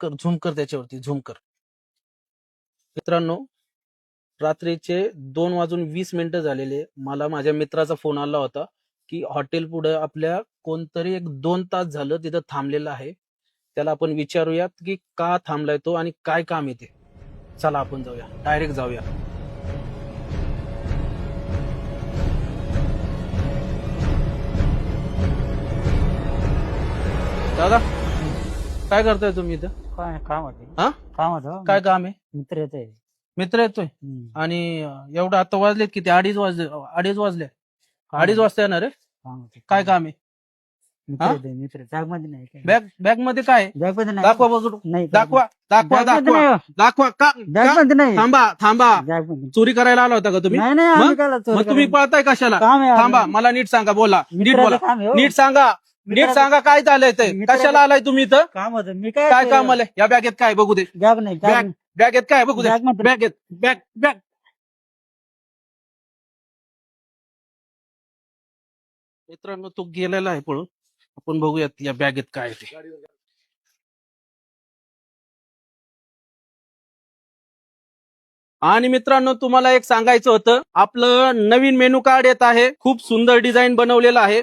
Zoom कर त्याच्यावरती zoom कर. मित्रांनो, रात्रीचे 2:20 झालेले. मला माझ्या मित्राचा फोन आला होता की हॉटेल पुढे आपल्या कोणतरी एक 2 तास झालं तिथं थांबलेलं आहे. त्याला आपण विचारूयात की का थांबलाय तो आणि काय काम आहे ते. चला आपण जाऊया, डायरेक्ट जाऊया. दादा, काय करताय तुम्ही इथं? काय काम होते हा? काम होतं काय काम आहे? मित्र येते मित्र येतोय आणि एवढं आता वाजलेत किती? 2:30 वाजले. 2:30 वाजता येणार आहे? काम होते काय काम आहे? मित्र येते मित्र बॅग मध्ये नाही काय? बॅग मध्ये काय आहे? बॅग मध्ये नाही दाखवा बघू. नाही दाखवा दाखवा बॅग मध्ये दाखवा नाही हो. दाखवा. बॅग मध्ये नाही थांबा थांबा. बॅग मध्ये चोरी करायला आला होता का तुम्ही? नाही नाही आम्ही मग? काय चोरी मग तुम्ही करायला? पळताय कशाला? काम आहे थांबा, आपलं. मला नीट सांगा. बोला, नीट मित्राचं बोला. काम आहे हो. नीट सांगा. नीट मित्राचं- सांगा काय झालंय ते. मित्राचं- कशाला आलाय तुम्ही इथं? काम होतं मी काय काय काम आलंय? या बॅगेत काय बघू दे. बॅग नाही बॅग बॅगेत काय बघू दे. बॅग मध्ये- बॅगेत बॅग. मित्रांनो, तो गेलेला आहे पळून. आपण बघूयात या बॅगेत काय आहे ते. आणि मित्रांनो, तुम्हाला एक सांगायचं होतं, आपलं नवीन मेनू कार्ड येत आहे. खूप सुंदर डिझाईन बनवलेलं आहे.